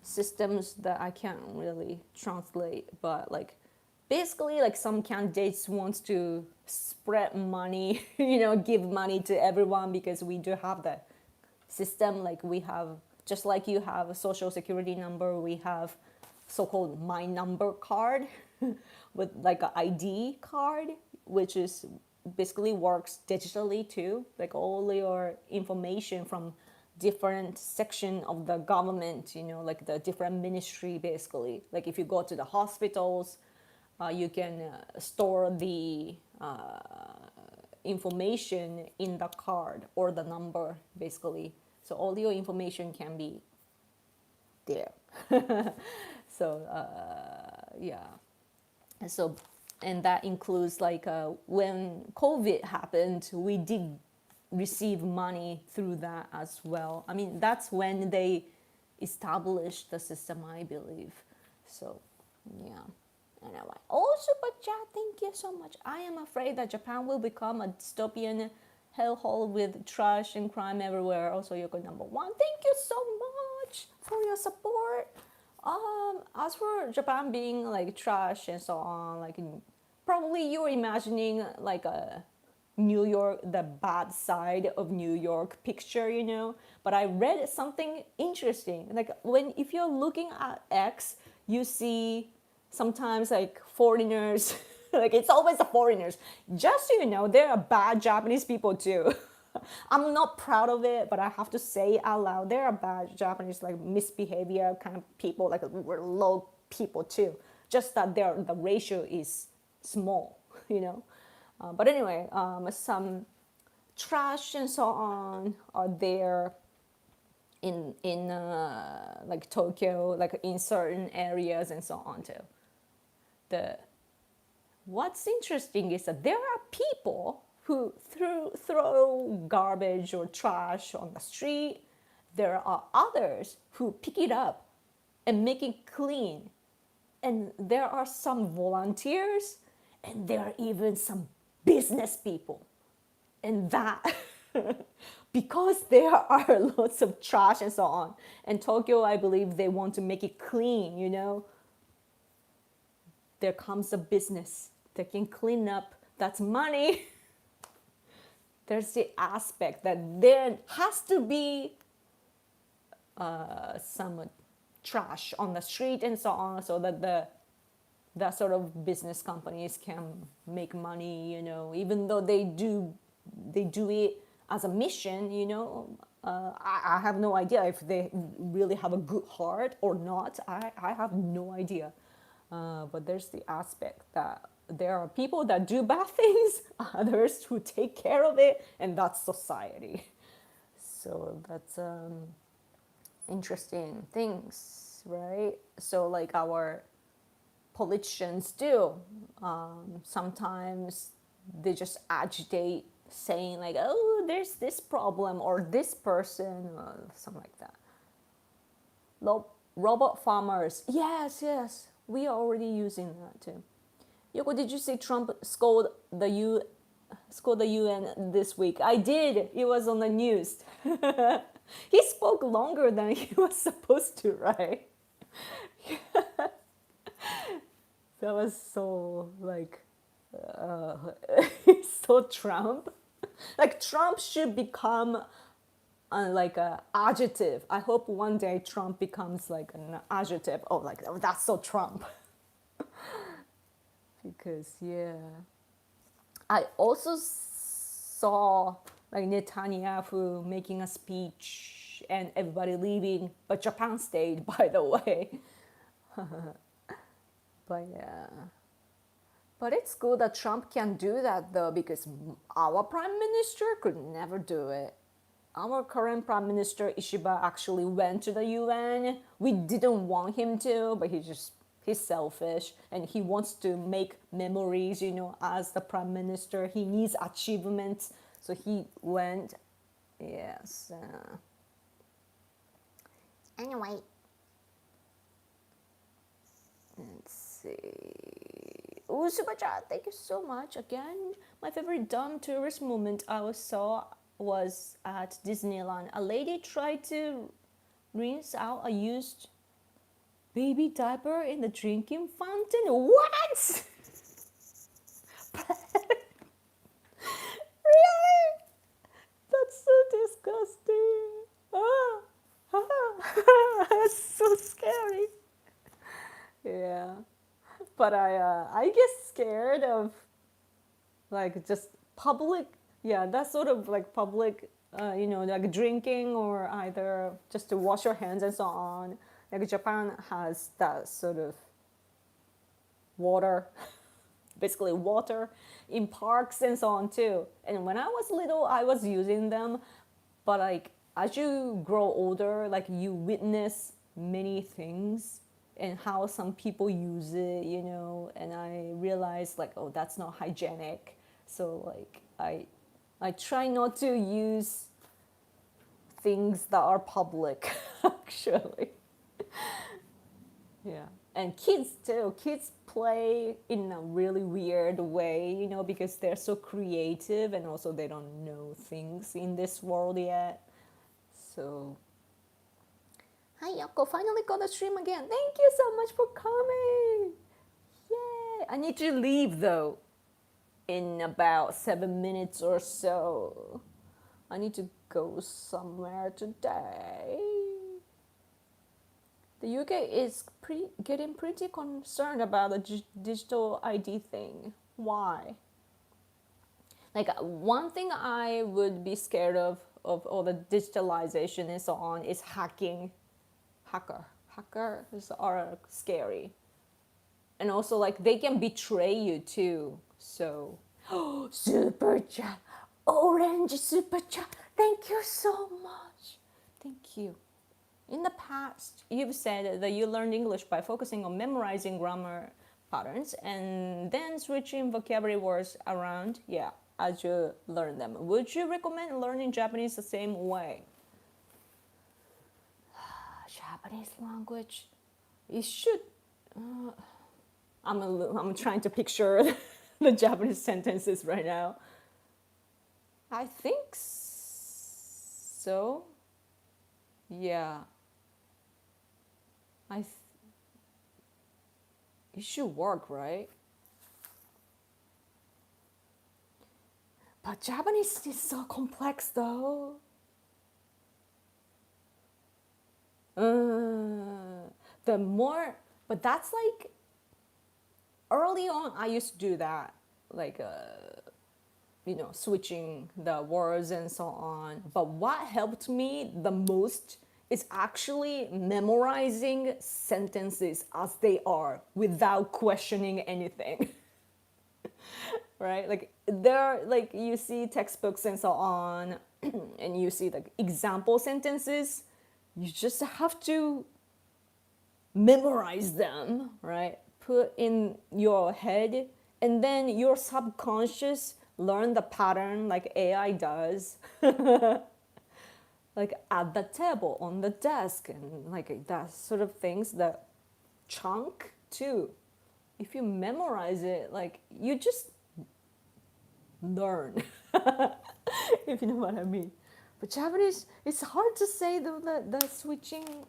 systems that I can't really translate, but like basically like some candidates wants to spread money, give money to everyone, because we do have the system. Like we have, just like you have a social security number, we have so-called my number card with like an ID card, which is basically works digitally too. Like all your information from different section of the government, like the different ministry, basically. Like if you go to the hospitals, you can store the information in the card or the number, basically. So all your information can be there. So yeah. And that includes like when COVID happened, we did receive money through that as well. I mean, that's when they established the system, I believe. So yeah. Anyway, super chat, thank you so much. I am afraid that Japan will become a dystopian hellhole with trash and crime everywhere. Also, Yoko number one, thank you so much for your support. As for Japan being like trash and so on, like probably you're imagining like a New York, the bad side of New York picture, But I read something interesting. Like if you're looking at X, you see sometimes like foreigners, like it's always the foreigners. Just so you know, there are bad Japanese people too. I'm not proud of it, but I have to say out loud, there are bad Japanese, like misbehavior kind of people, like we're low people too. Just that the ratio is small, But anyway, some trash and so on are there in like Tokyo, like in certain areas and so on too. What's interesting is that there are people who throw garbage or trash on the street. There are others who pick it up and make it clean. And there are some volunteers, and there are even some business people. And that, because there are lots of trash and so on. And Tokyo, I believe they want to make it clean, There comes a business that can clean up. That's money. There's the aspect that there has to be some trash on the street and so on, so that that sort of business companies can make money, even though they do it as a mission, I have no idea if they really have a good heart or not. I have no idea. But there's the aspect that there are people that do bad things, others who take care of it, and that's society. So that's interesting things right? So like our politicians do. Sometimes they just agitate, saying like, "Oh, there's this problem or this person," something like that. Robot farmers. Yes, yes. We are already using that too. Yoko, did you see Trump scold the UN this week? I did. It was on the news. He spoke longer than he was supposed to, right? That was so like so Trump. Like Trump should become like a adjective. I hope one day Trump becomes like an adjective. Oh, like oh, that's so Trump. Because yeah, I also saw like Netanyahu making a speech and everybody leaving, but Japan stayed. By the way, but yeah. But it's good that Trump can do that though, because our prime minister could never do it. Our current prime minister Ishiba actually went to the UN. We didn't want him to, but he's selfish and he wants to make memories, as the prime minister. He needs achievements, so he went. Yes. Anyway, let's see. Oh, super chat! Thank you so much again. My favorite dumb tourist moment I saw was at Disneyland. A lady tried to rinse out a used baby diaper in the drinking fountain. What? Really? That's so disgusting. Ah, that's so scary. Yeah, but I get scared of like just public. Yeah, that's sort of like public. Like drinking or either just to wash your hands and so on. Like Japan has that sort of water, basically water in parks and so on too. And when I was little, I was using them, but like as you grow older, like you witness many things and how some people use it, and I realized like, oh, that's not hygienic. So like I try not to use things that are public actually. Yeah. And kids too. Kids play in a really weird way, because they're so creative and also they don't know things in this world yet. So, hi Yoko, finally got the stream again. Thank you so much for coming. Yay! I need to leave though in about 7 minutes or so. I need to go somewhere today. The UK is getting pretty concerned about the digital ID thing. Why? Like one thing I would be scared of all the digitalization and so on is hacking. Hackers are scary. And also like they can betray you too. So, super chat, orange super chat. Thank you so much. Thank you. In the past, you've said that you learned English by focusing on memorizing grammar patterns and then switching vocabulary words around, as you learn them. Would you recommend learning Japanese the same way? Japanese language, it should. I'm trying to picture the Japanese sentences right now. I think so. Yeah. It should work, right? But Japanese is so complex though. But that's like, early on I used to do that, like, switching the words and so on. But what helped me the most is actually memorizing sentences as they are without questioning anything. Right? Like there, like you see textbooks and so on, and you see like example sentences. You just have to memorize them, right? Put in your head, and then your subconscious learn the pattern like AI does, like at the table, on the desk, and like that sort of things. That chunk too. If you memorize it, like you just learn, if you know what I mean. But Japanese, it's hard to say the switching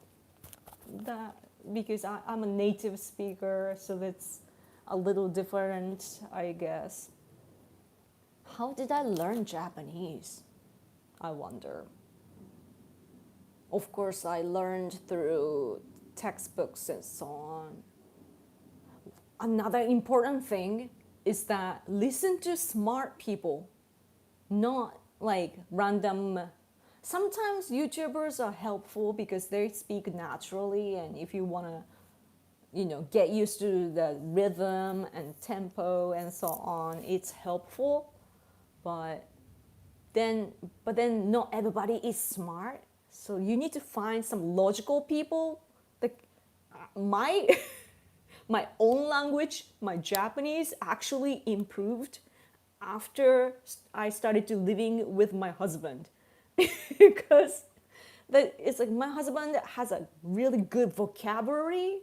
that because I'm a native speaker, so that's a little different, I guess. How did I learn Japanese? I wonder. Of course, I learned through textbooks and so on. Another important thing is that listen to smart people, not like random. Sometimes YouTubers are helpful because they speak naturally, and if you want to, get used to the rhythm and tempo and so on, it's helpful. But then not everybody is smart, so you need to find some logical people. Like my my own language, my Japanese actually improved after I started to living with my husband, because it's like my husband has a really good vocabulary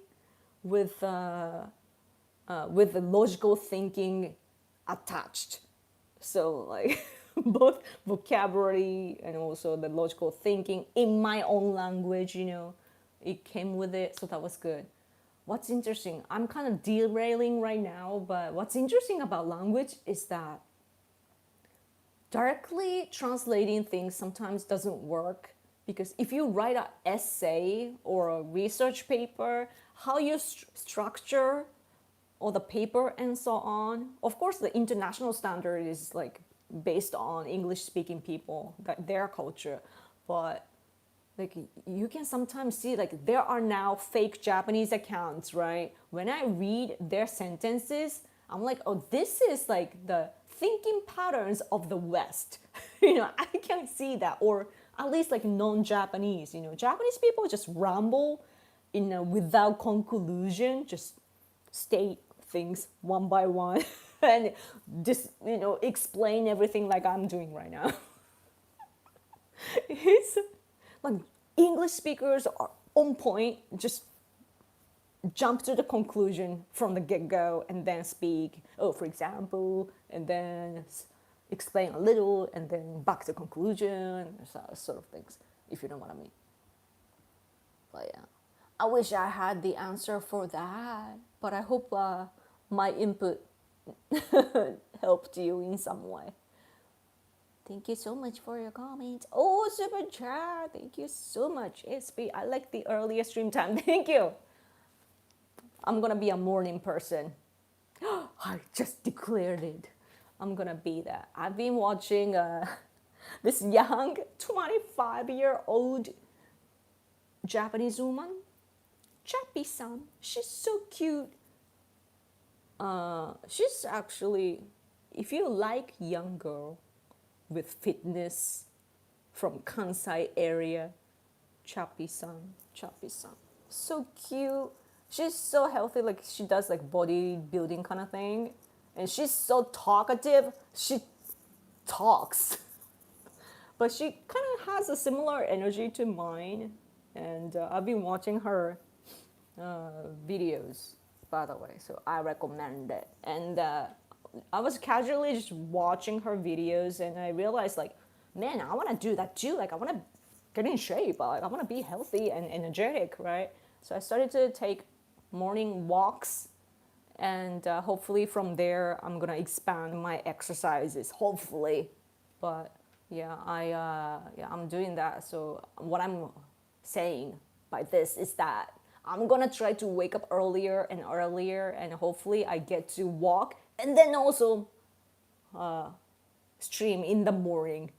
with the logical thinking attached. So like both vocabulary and also the logical thinking in my own language, it came with it. So that was good. What's interesting, I'm kind of derailing right now, but what's interesting about language is that directly translating things sometimes doesn't work, because if you write an essay or a research paper, how you structure or the paper and so on. Of course, the international standard is like based on English speaking people, their culture, but like you can sometimes see like there are now fake Japanese accounts, right? When I read their sentences, I'm like, oh, this is like the thinking patterns of the West. I can see that, or at least like non-Japanese. Japanese people just ramble, without conclusion, just state things one by one and just explain everything like I'm doing right now. It's like English speakers are on point, just jump to the conclusion from the get-go and then speak, oh, for example, and then explain a little and then back to conclusion, sort of things, if you know what I mean. But yeah, I wish I had the answer for that, but I hope my input helped you in some way. Thank you so much for your comments. Oh, super chat. Thank you so much. SB, I like the earlier stream time. Thank you. I'm going to be a morning person. I just declared it. I'm going to be that. I've been watching this young 25-year-old Japanese woman, Chappie-san. She's so cute. She's actually, if you like young girl with fitness from Kansai area, Chappie-san, so cute. She's so healthy, like she does like bodybuilding kind of thing, and she's so talkative. She talks, but she kind of has a similar energy to mine, and I've been watching her videos, by the way, so I recommend it. And I was casually just watching her videos, and I realized like, man, I want to do that too. Like I want to get in shape. Like I want to be healthy and energetic, right? So I started to take morning walks, and hopefully from there I'm gonna expand my exercises. Hopefully, but yeah, I'm doing that. So what I'm saying by this is that I'm gonna try to wake up earlier and earlier, and hopefully I get to walk and then also stream in the morning,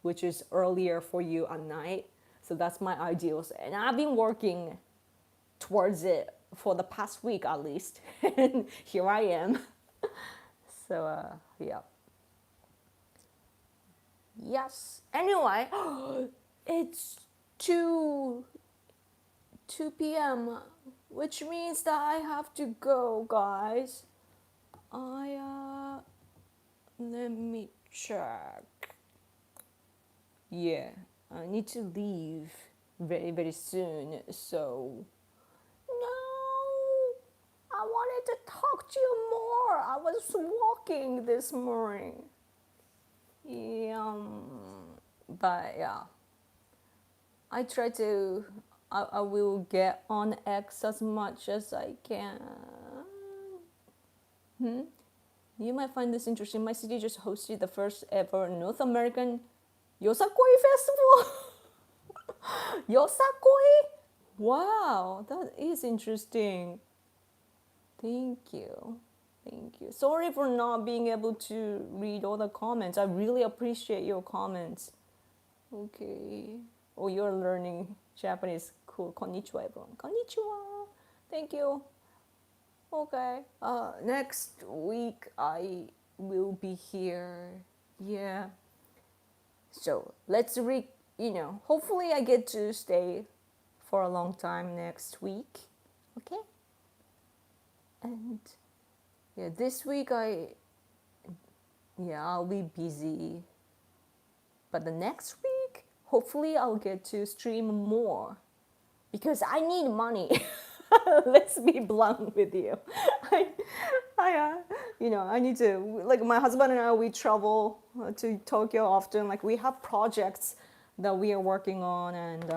which is earlier for you at night. So that's my ideals, and I've been working towards it for the past week at least, and here I am. So yeah. Yes. Anyway, it's 2 p.m. which means that I have to go, guys. Let me check. Yeah, I need to leave very, very soon. So, no, I wanted to talk to you more. I was walking this morning. Yeah, but yeah, I try to. I will get on X as much as I can. You might find this interesting. My city just hosted the first ever North American Yosakoi Festival. Yosakoi? Wow, that is interesting. Thank you. Thank you. Sorry for not being able to read all the comments. I really appreciate your comments. Okay. Oh, you're learning Japanese. Cool. Konnichiwa, everyone. Konnichiwa. Thank you. Okay. Next week I will be here. Yeah. So let's hopefully I get to stay for a long time next week. Okay. And yeah, this week I'll be busy. But the next week, hopefully I'll get to stream more because I need money. Let's be blunt with you. I need to, like my husband and I, we travel to Tokyo often. Like we have projects that we are working on, and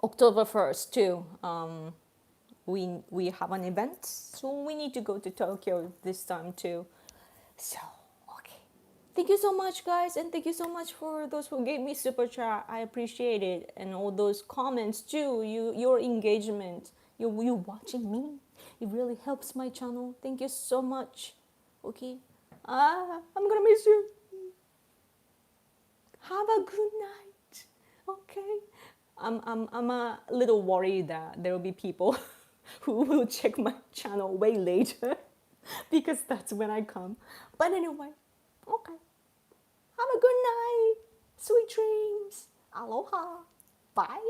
October 1st too. We have an event, so we need to go to Tokyo this time too. So okay, thank you so much, guys, and thank you so much for those who gave me super chat. I appreciate it, and all those comments too. Your engagement, you watching me, it really helps my channel. Thank you so much. Okay, I'm gonna miss you. Have a good night. Okay. I'm a little worried that there will be people who will check my channel way later because that's when I come. But anyway, okay. Have a good night. Sweet dreams. Aloha. Bye.